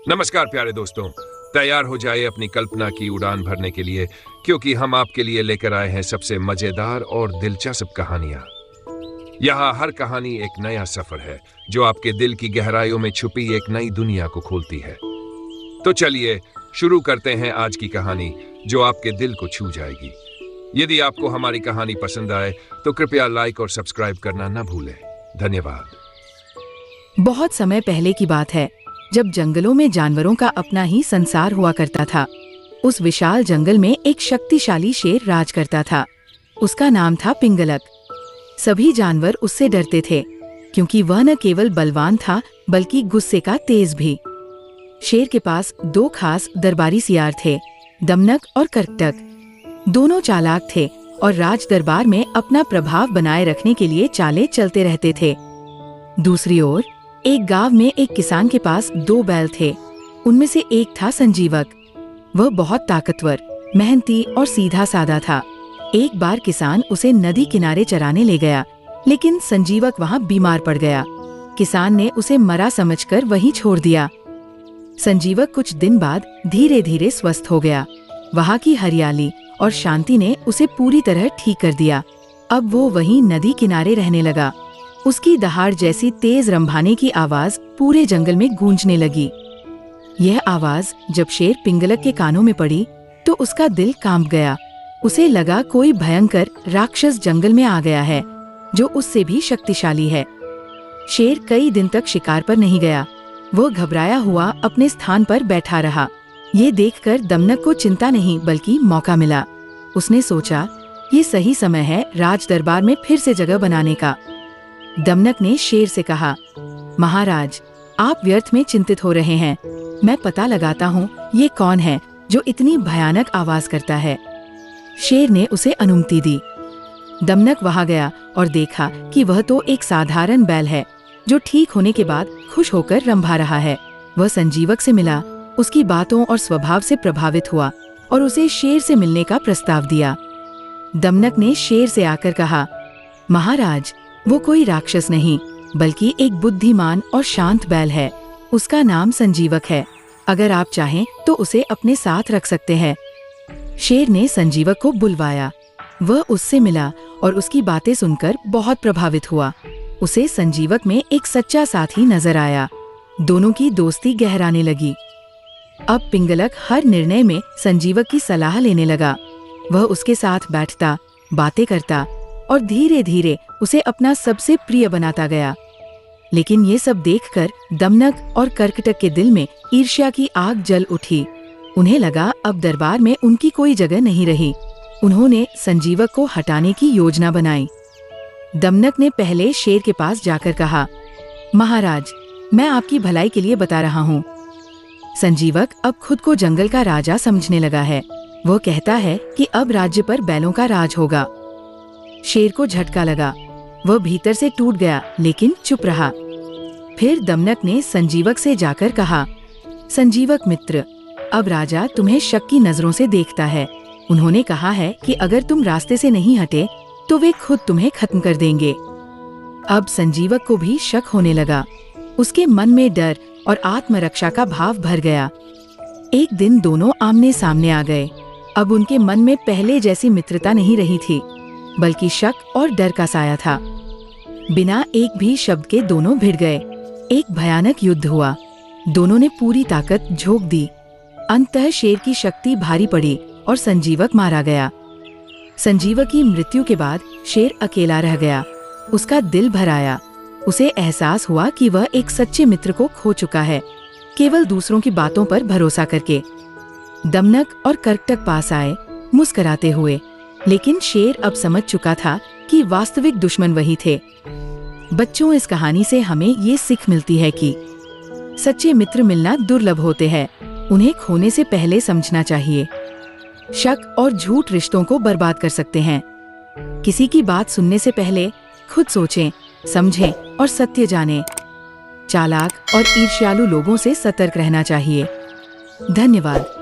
नमस्कार प्यारे दोस्तों, तैयार हो जाइए अपनी कल्पना की उड़ान भरने के लिए, क्योंकि हम आपके लिए लेकर आए हैं सबसे मजेदार और दिलचस्प कहानियां। यहाँ हर कहानी एक नया सफर है जो आपके दिल की गहराइयों में छुपी एक नई दुनिया को खोलती है। तो चलिए शुरू करते हैं आज की कहानी जो आपके दिल को छू जाएगी। यदि आपको हमारी कहानी पसंद आए तो कृपया लाइक और सब्सक्राइब करना न भूलें। धन्यवाद। बहुत समय पहले की बात है, जब जंगलों में जानवरों का अपना ही संसार हुआ करता था। उस विशाल जंगल में एक शक्तिशाली शेर राज करता था। उसका नाम था पिंगलक। सभी जानवर उससे डरते थे, क्योंकि वह न केवल बलवान था बल्कि गुस्से का तेज भी। शेर के पास दो खास दरबारी सियार थे, दमनक और कर्कटक। दोनों चालाक थे और राज दरबार में अपना प्रभाव बनाए रखने के लिए चालें चलते रहते थे। दूसरी ओर एक गांव में एक किसान के पास दो बैल थे। उनमें से एक था संजीवक। वह बहुत ताकतवर, मेहनती और सीधा साधा था। एक बार किसान उसे नदी किनारे चराने ले गया, लेकिन संजीवक वहां बीमार पड़ गया। किसान ने उसे मरा समझकर वहीं छोड़ दिया। संजीवक कुछ दिन बाद धीरे धीरे स्वस्थ हो गया। वहां की हरियाली और शांति ने उसे पूरी तरह ठीक कर दिया। अब वो वहीं नदी किनारे रहने लगा। उसकी दहाड़ जैसी तेज रंभाने की आवाज पूरे जंगल में गूंजने लगी। यह आवाज जब शेर पिंगलक के कानों में पड़ी तो उसका दिल कांप गया। उसे लगा कोई भयंकर राक्षस जंगल में आ गया है जो उससे भी शक्तिशाली है। शेर कई दिन तक शिकार पर नहीं गया। वो घबराया हुआ अपने स्थान पर बैठा रहा। ये देखकर दमनक को चिंता नहीं बल्कि मौका मिला। उसने सोचा, ये सही समय है राज दरबार में फिर से जगह बनाने का। दमनक ने शेर से कहा, महाराज, आप व्यर्थ में चिंतित हो रहे हैं। मैं पता लगाता हूँ ये कौन है जो इतनी भयानक आवाज करता है। शेर ने उसे अनुमति दी। दमनक वहां गया और देखा कि वह तो एक साधारण बैल है जो ठीक होने के बाद खुश होकर रंभा रहा है। वह संजीवक से मिला, उसकी बातों और स्वभाव से प्रभावित हुआ और उसे शेर से मिलने का प्रस्ताव दिया। दमनक ने शेर से आकर कहा, महाराज, वो कोई राक्षस नहीं बल्कि एक बुद्धिमान और शांत बैल है। उसका नाम संजीवक है। अगर आप चाहें तो उसे अपने साथ रख सकते हैं। शेर ने संजीवक को बुलवाया। वह उससे मिला और उसकी बातें सुनकर बहुत प्रभावित हुआ। उसे संजीवक में एक सच्चा साथी नजर आया। दोनों की दोस्ती गहराने लगी। अब पिंगलक हर निर्णय में संजीवक की सलाह लेने लगा। वह उसके साथ बैठता, बातें करता और धीरे धीरे उसे अपना सबसे प्रिय बनाता गया। लेकिन ये सब देखकर दमनक और कर्कटक के दिल में ईर्ष्या की आग जल उठी। उन्हें लगा अब दरबार में उनकी कोई जगह नहीं रही। उन्होंने संजीवक को हटाने की योजना बनाई। दमनक ने पहले शेर के पास जाकर कहा, महाराज, मैं आपकी भलाई के लिए बता रहा हूँ। संजीवक अब खुद को जंगल का राजा समझने लगा है। वो कहता है कि अब राज्य पर बैलों का राज होगा। शेर को झटका लगा। वह भीतर से टूट गया लेकिन चुप रहा। फिर दमनक ने संजीवक से जाकर कहा, संजीवक मित्र, अब राजा तुम्हें शक की नजरों से देखता है। उन्होंने कहा है कि अगर तुम रास्ते से नहीं हटे तो वे खुद तुम्हें खत्म कर देंगे। अब संजीवक को भी शक होने लगा। उसके मन में डर और आत्मरक्षा का भाव भर गया। एक दिन दोनों आमने सामने आ गए। अब उनके मन में पहले जैसी मित्रता नहीं रही थी, बल्कि शक और डर का साया था। बिना एक भी शब्द के दोनों भिड़ गए। एक भयानक युद्ध हुआ। दोनों ने पूरी ताकत झोंक दी। अंततः शेर की शक्ति भारी पड़ी और संजीवक मारा गया। संजीवक की मृत्यु के बाद शेर अकेला रह गया। उसका दिल भर आया। उसे एहसास हुआ कि वह एक सच्चे मित्र को खो चुका है, केवल दूसरों की बातों पर भरोसा करके। दमनक और कर्कटक पास आए, मुस्कुराते हुए। लेकिन शेर अब समझ चुका था कि वास्तविक दुश्मन वही थे। बच्चों, इस कहानी से हमें ये सीख मिलती है कि सच्चे मित्र मिलना दुर्लभ होते हैं। उन्हें खोने से पहले समझना चाहिए। शक और झूठ रिश्तों को बर्बाद कर सकते हैं। किसी की बात सुनने से पहले खुद सोचें, समझें और सत्य जानें। चालाक और ईर्ष्यालु लोगों से सतर्क रहना चाहिए। धन्यवाद।